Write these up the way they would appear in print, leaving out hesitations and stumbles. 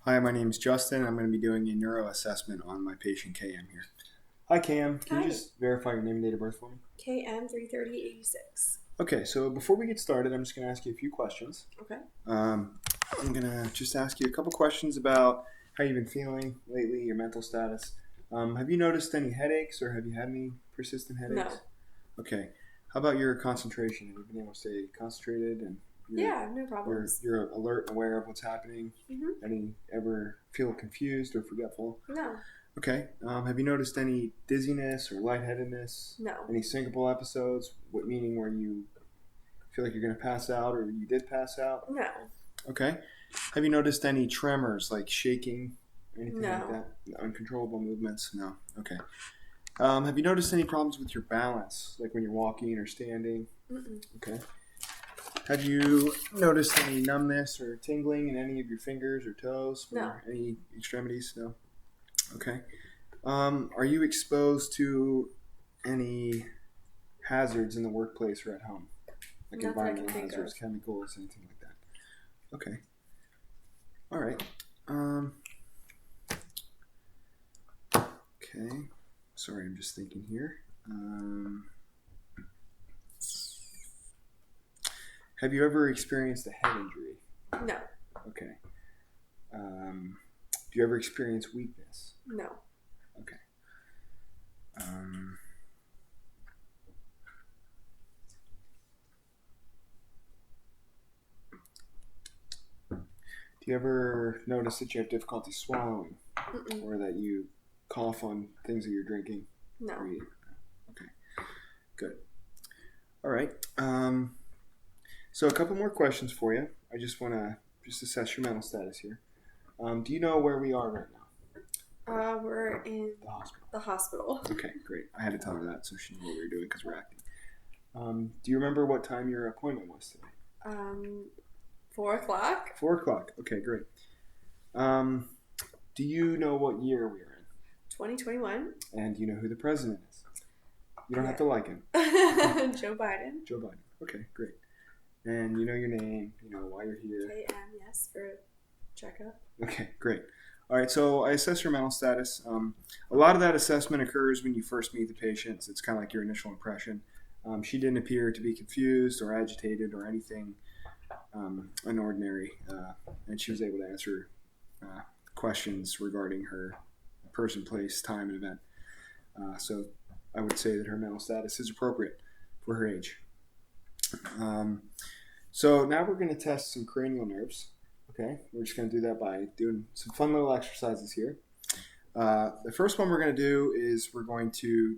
Hi, my name is Justin. I'm going to be doing a neuro assessment on my patient KM here. Hi, Cam. Can you Hi. just verify your name and date of birth for me? KM 33086. Okay, so before we get started, I'm just going to ask you a few questions. Okay. I'm going to just ask you a couple questions about how you've been feeling lately, your mental status. Have you noticed any headaches or have you had any persistent headaches? No. Okay. How about your concentration? Have you been able to stay concentrated and Yeah, no problems. you're alert and aware of what's happening? Mm-hmm. Ever feel confused or forgetful? No. Okay. Have you noticed any dizziness or lightheadedness? No. Any syncopal episodes? What meaning where you feel like you're going to pass out or you did pass out? No. Okay. Have you noticed any tremors like shaking or anything like No. that? Uncontrollable movements? No. Okay. Have you noticed any problems with your balance, like when you're walking or standing? Mm-mm. Okay. Have you noticed any numbness or tingling in any of your fingers or toes No. or any extremities? No. Okay. Are you exposed to any hazards in the workplace or at home? Like Not that I can environmental think hazards, of. chemicals, anything like that? Okay. All right. Okay. Sorry, I'm just thinking here. Have you ever experienced a head injury? No. Okay. Do you ever experience weakness? No. Okay. Um, do you ever notice that you have difficulty swallowing? Mm-mm. Or that you cough on things that you're drinking? No. Or eating? Okay, good. All right. So a couple more questions for you. I just want to assess your mental status here. Do you know where we are right now? We're in The hospital. the hospital. Okay, great. I had to tell her that so she knew what we were doing because we're acting. Do you remember what time your appointment was today? 4 o'clock. 4 o'clock. Okay, great. Do you know what year we are in? 2021. And do you know who the president is? You don't have to like him. Joe Biden. Joe Biden. Okay, great. And you know your name, you know why you're here. KM, yes, for checkup. Okay, great. All right, so I assess your mental status. A lot of that assessment occurs when you first meet the patient. So it's kind of like your initial impression. She didn't appear to be confused or agitated or anything unordinary, and she was able to answer questions regarding her person, place, time, and event. So I would say that her mental status is appropriate for her age. So now we're going to test some cranial nerves. Okay, we're just going to do that by doing some fun little exercises here. The first one we're going to do is we're going to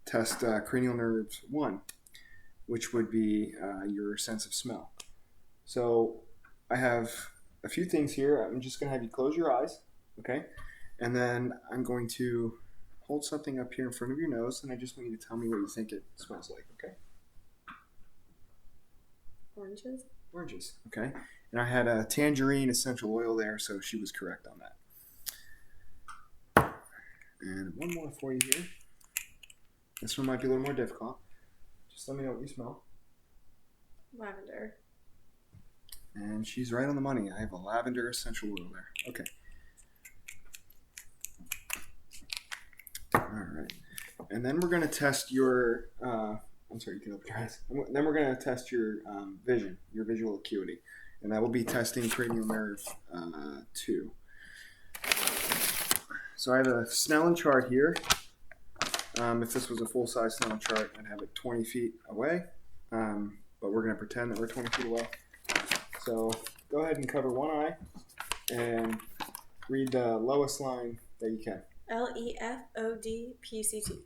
test cranial nerve 1, which would be your sense of smell. So I have a few things here. I'm just going to have you close your eyes, okay? And then I'm going to hold something up here in front of your nose, and I just want you to tell me what you think it smells like, okay? Oranges. Oranges, okay? And I had a tangerine essential oil there, so she was correct on that. And one more for you here. This one might be a little more difficult. Just let me know what you smell. Lavender. And she's right on the money. I have a lavender essential oil there. Okay. All right. And then we're going to test your, I'm sorry, you can open your eyes. Then we're going to test your vision, your visual acuity. And that will be testing cranial nerve 2. So I have a Snellen chart here. If this was a full-size Snellen chart, I'd have it 20 feet away. But we're going to pretend that we're 20 feet away. So go ahead and cover one eye and read the lowest line that you can. LEFODPCT.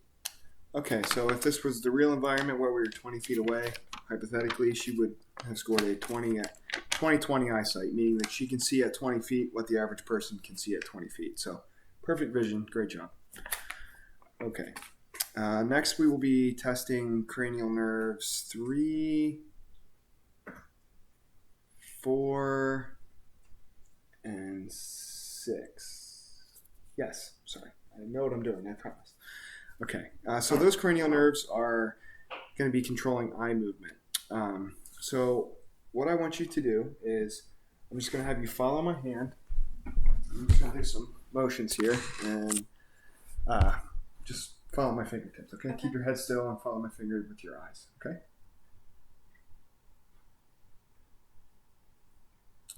Okay, so if this was the real environment where we were 20 feet away, hypothetically, she would have scored a 20/20 eyesight, meaning that she can see at 20 feet what the average person can see at 20 feet. So perfect vision, great job. Okay, next we will be testing cranial nerves 3, 4, and 6. Yes, sorry. I know what I'm doing, I promise. Okay, so those cranial nerves are going to be controlling eye movement. So what I want you to do is I'm I'm just going to have you follow my hand. I'm just going to do some motions here and just follow my fingertips, okay? Okay. Keep your head still and follow my finger with your eyes, okay?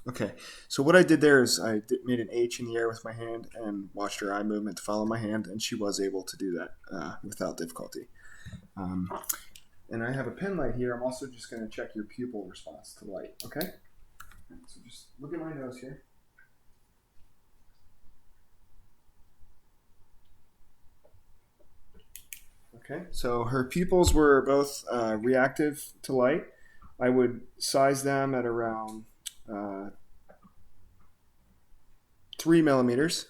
Okay, so what I did there is made an H in the air with my hand and watched her eye movement to follow my hand, and she was able to do that without difficulty. And I have a pen light here. I'm also just going to check your pupil response to light, okay? So just look at my nose here. Okay, so her pupils were both reactive to light. I would size them at around 3 millimeters.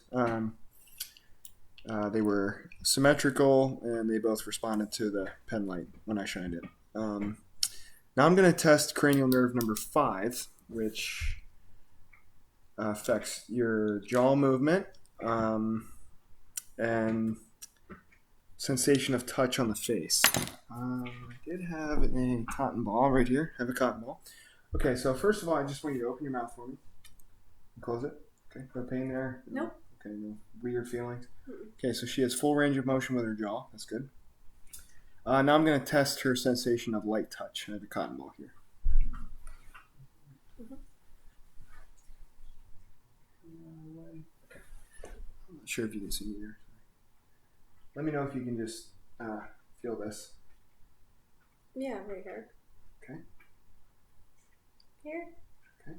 They were symmetrical, and they both responded to the pen light when I shined it. Now I'm going to test cranial nerve number 5, which affects your jaw movement and sensation of touch on the face. I did have a cotton ball right here. I have a cotton ball. Okay, so first of all, I just want you to open your mouth for me. Close it. Okay, no pain there? Nope. Okay, no weird feelings? Mm-mm. Okay, so she has full range of motion with her jaw. That's good. Now I'm going to test her sensation of light touch. I have a cotton ball here. Mhm. Okay. I'm not sure if you can see me there. Let me know if you can just feel this. Yeah, right here. Okay. Here. Okay.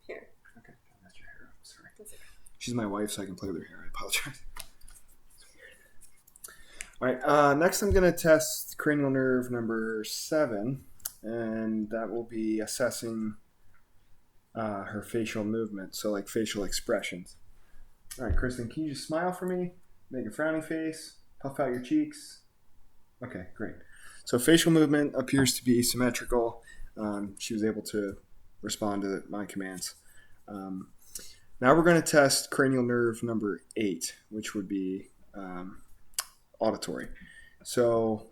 Here. Okay, that's your hair. I'm sorry. That's it. She's my wife, so I can play with her hair. I apologize. All right. Next, I'm going to test cranial nerve number 7, and that will be assessing her facial movement, so like facial expressions. All right, Kristen, can you just smile for me? Make a frowny face. Puff out your cheeks. Okay, great. So facial movement appears to be symmetrical. She was able to respond to my commands. Now we're going to test cranial nerve number 8, which would be auditory. So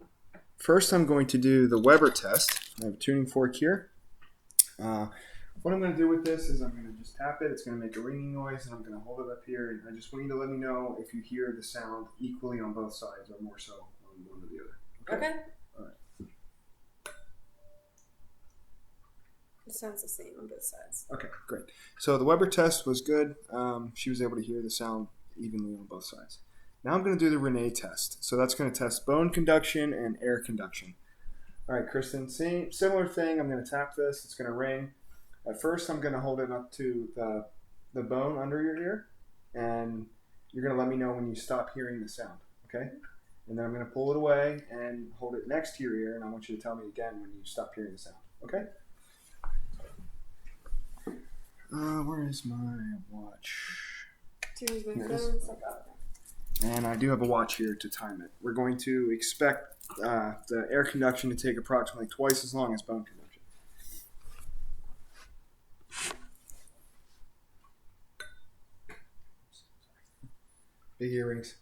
first I'm going to do the Weber test. I have a tuning fork here. What I'm going to do with this is I'm going to just tap it. It's going to make a ringing noise, and I'm going to hold it up here. And I just want you to let me know if you hear the sound equally on both sides or more so on one or the other. Okay. All right. It sounds the same on both sides. Okay, great. So the Weber test was good. She was able to hear the sound evenly on both sides. Now I'm going to do the Renee test. So that's going to test bone conduction and air conduction. All right, Kristen, similar thing. I'm going to tap this. It's going to ring. At first, I'm going to hold it up to the bone under your ear, and you're going to let me know when you stop hearing the sound, okay? And then I'm going to pull it away and hold it next to your ear, and I want you to tell me again when you stop hearing the sound, okay? Where is my watch? Do you use my Here it is. phone? I got it. And I do have a watch here to time it. We're going to expect the air conduction to take approximately twice as long as bone conduction. Big earrings.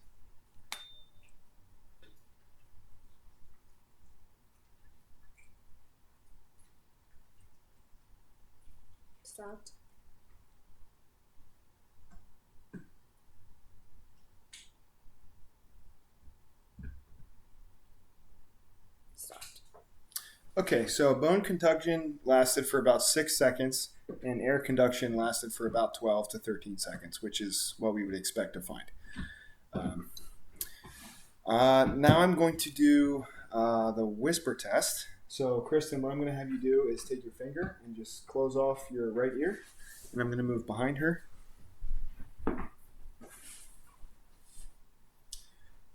Stopped. Stopped. Okay, so bone conduction lasted for about 6 seconds, and air conduction lasted for about 12 to 13 seconds, which is what we would expect to find. Now I'm going to do the whisper test. So, Kristen, what I'm going to have you do is take your finger and just close off your right ear, and I'm going to move behind her.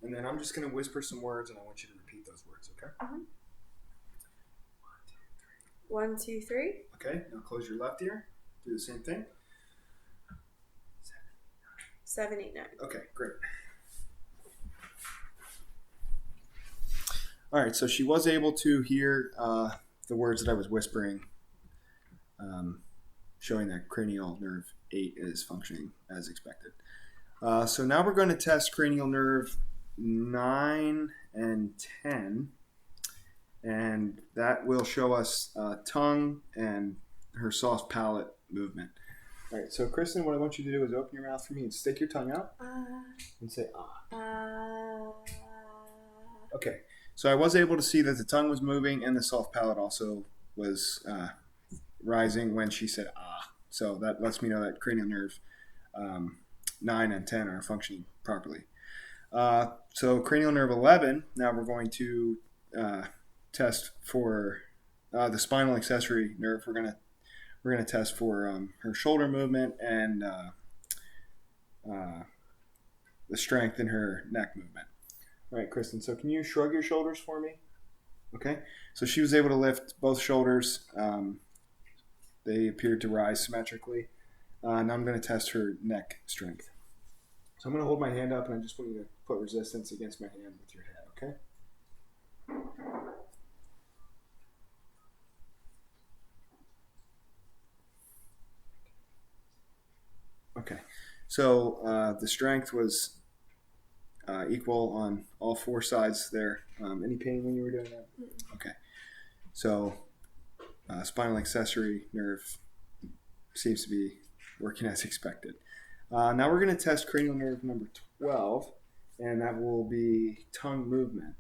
And then I'm just going to whisper some words, and I want you to repeat those words, okay? Uh-huh. 1, 2, 3. Okay, now close your left ear. Do the same thing. 7, 8, 9. Okay, great. All right, so she was able to hear the words that I was whispering, showing that cranial nerve 8 is functioning as expected. So now we're going to test cranial nerve 9 and 10, and that will show us tongue and her soft palate movement. All right, so Kristen, what I want you to do is open your mouth for me and stick your tongue out and say ah. Okay, so I was able to see that the tongue was moving and the soft palate also was rising when she said ah. So that lets me know that cranial nerve 9 and 10 are functioning properly. So cranial nerve 11, now we're going to test for the spinal accessory nerve. We're gonna test for her shoulder movement and the strength in her neck movement. All right, Kristen, so can you shrug your shoulders for me? Okay, so she was able to lift both shoulders. They appeared to rise symmetrically. Now I'm going to test her neck strength. So I'm going to hold my hand up, and I just want you to put resistance against my hand with your head, okay? Okay, so the strength was equal on all four sides there. Any pain when you were doing that? Okay, so spinal accessory nerve seems to be working as expected. Now we're going to test cranial nerve number 12, and that will be tongue movement.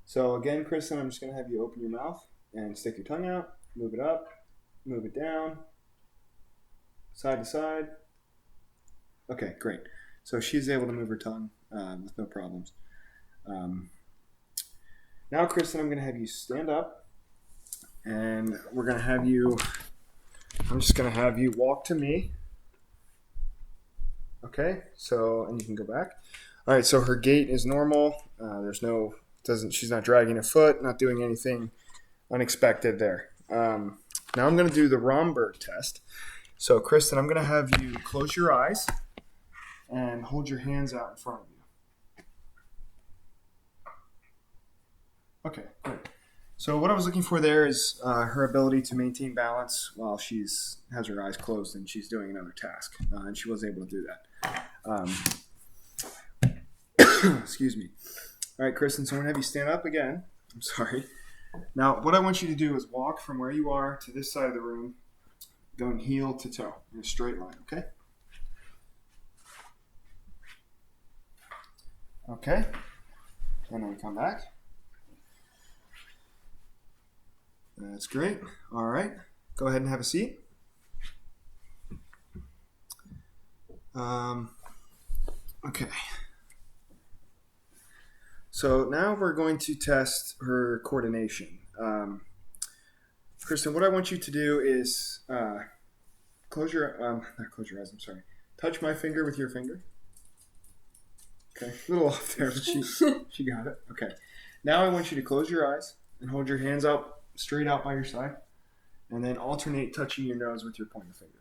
So again, Kristen, I'm just going to have you open your mouth and stick your tongue out, move it up, move it down, side to side. Okay, great. So she's able to move her tongue with no problems. Now, Kristen, I'm going to have you stand up, and we're going to have you, I'm just going to have you walk to me. Okay, so, and you can go back. All right, so her gait is normal. She's not dragging a foot, not doing anything unexpected there. Now I'm going to do the Romberg test. So, Kristen, I'm going to have you close your eyes and hold your hands out in front of you. Okay, good. So what I was looking for there is her ability to maintain balance while has her eyes closed and she's doing another task, and she was able to do that. Excuse me. All right, Kristen, so I'm going to have you stand up again. I'm sorry. Now, what I want you to do is walk from where you are to this side of the room, going heel to toe in a straight line, okay? Okay. And then we come back. That's great. All right. Go ahead and have a seat. Okay. So now we're going to test her coordination. Kristen, what I want you to do is not close your eyes, I'm sorry. Touch my finger with your finger. Okay, a little off there, but she got it. Okay. Now I want you to close your eyes and hold your hands out straight out by your side, and then alternate touching your nose with your pointer finger.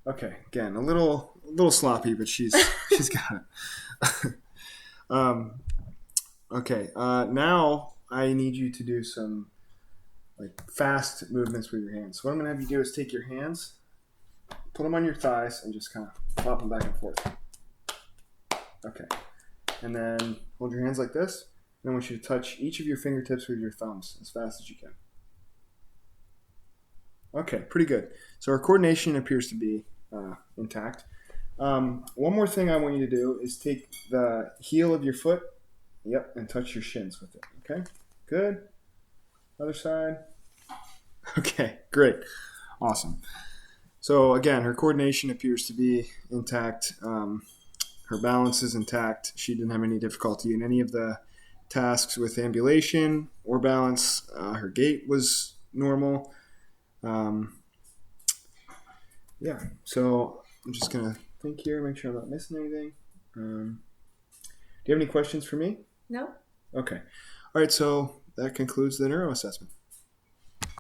Okay, again, a little sloppy, but she's got it. Okay, now I need you to do some fast movements with your hands. So what I'm going to have you do is take your hands, put them on your thighs, and just kind of pop them back and forth. Okay. And then hold your hands like this. And I want you to touch each of your fingertips with your thumbs as fast as you can. Okay, pretty good. So our coordination appears to be intact. One more thing I want you to do is take the heel of your foot, and touch your shins with it. Okay, good. Other side. Okay, great. Awesome. So again, her coordination appears to be intact. Her balance is intact. She didn't have any difficulty in any of the tasks with ambulation or balance. Her gait was normal. So I'm just going to think here, make sure I'm not missing anything. Do you have any questions for me? No. Okay. All right, so that concludes the neuro assessment.